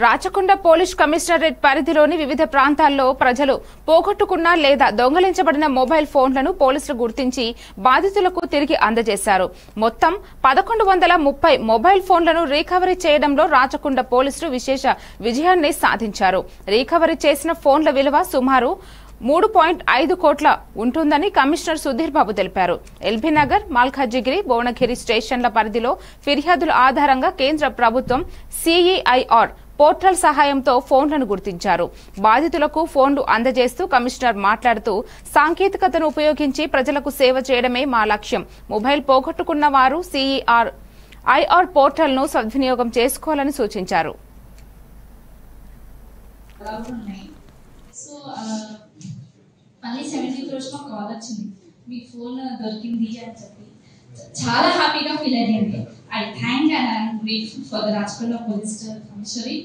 Rachakonda police commissionerate పరిధిలోని వివిధ ప్రాంతాల్లో ప్రజలు పోగొట్టుకున్న లేదా దొంగలించబడిన మొబైల్ ఫోన్లను పోలీసులు గుర్తించి బాధితులకు తిరిగి అందజేశారు. మొత్తం 1130 మొబైల్ ఫోన్లను రీకవరీ చేయడంలో రాచకొండ పోలీసులు విశేష విజయాన్ని సాధించారు. రీకవరీ చేసిన ఫోన్ల విలువ సుమారు 3.5 కోట్ల ఉంటుందని కమిషనర్ సుధీర్ బాబు తెలిపారు. ఎల్బీనగర్, మల్కాజిగిరి, భువనగిరి స్టేషన్ల పరిధిలో ఫిర్యాదుల ఆధారంగా కేంద్ర ప్రభుత్వం CEIR పోర్టల్ సహాయంతో ఫోన్లను గుర్తించారు. బాధితులకు ఫోన్లు అందజేస్తూ కమిషనర్ మాట్లాడుతూ సాంకేతికతను ఉపయోగించి ప్రజలకు సేవ చేయడమే మా లక్ష్యం. మొబైల్ పోగొట్టుకున్న వారు CEIR పోర్టల్ ను సద్వినియోగం చేసుకోవాలని సూచించారు. చాలా హ్యాపీగా ఫీల్ అయ్యింది. I thank and I am grateful for the Rajkonda Police Commissary.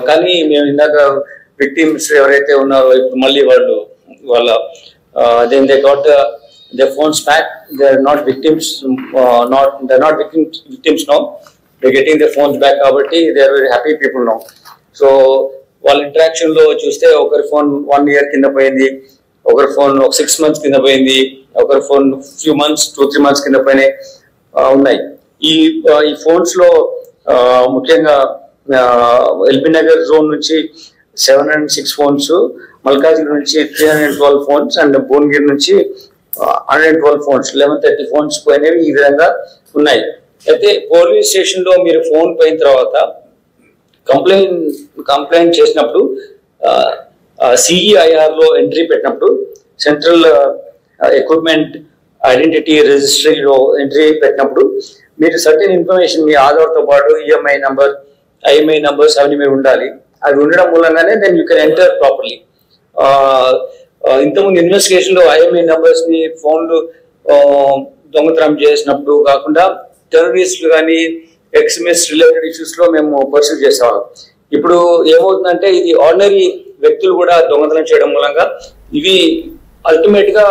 కానీ మేము ఇందాక విక్టిమ్స్ ఎవరైతే ఉన్నారో ఇప్పుడు మళ్ళీ వాళ్ళ then they got their phones back. They are not victims, they're not victims now. They're getting their phones back కాబట్టి they are very happy people now. So వాళ్ళ ఇంటరాక్షన్ లో చూస్తే ఒకరి ఫోన్ 1 year కింద పోయింది, ఒకరి ఫోన్ 6 months కింద పోయింది, ఒకరి ఫోన్ few months 2-3 months కింద పోయినాయి ఉన్నాయి. ఈ ఫోన్స్ లో ముఖ్యంగా ఎల్బీనగర్ జోన్ నుంచి 706 ఫోన్స్, మల్కాజిగిరి నుంచి 312 ఫోన్స్ అండ్ భువనగిరి నుంచి 112 ఫోన్స్, 1130 ఫోన్స్ పోయినవి ఈ విధంగా ఉన్నాయి. అయితే పోలీస్ స్టేషన్ లో మీరు ఫోన్ పోయిన తర్వాత కంప్లైంట్ చేసినప్పుడు CEIR లో ఎంట్రీ పెట్టినప్పుడు సెంట్రల్ ఎక్విప్మెంట్ ఐడెంటిటీ రిజిస్ట్రీలో ఎంట్రీ పెట్టినప్పుడు మీరు సర్టెన్ ఇన్ఫర్మేషన్ మీ ఆధార్తో పాటు EMI నంబర్, IMI నంబర్స్ అవన్నీ మీరు ఉండాలి. అవి ఉండడం మూలంగానే then you can enter properly. ఇంతకుముందు ఇన్వెస్టిగేషన్ లో IMI నంబర్స్ ని ఫోన్లు దొంగతనం చేసినప్పుడు కాకుండా టెర్రరిస్టులు కానీ ఎక్స్ట్రీమిస్ట్ రిలేటెడ్ ఇష్యూస్ లో మేము పర్సూ చేసేవాళ్ళం. ఇప్పుడు ఏమవుతుందంటే ఇది ఆర్డినరీ వ్యక్తులు కూడా దొంగతనం చేయడం మూలంగా ఇవి అల్టిమేట్ గా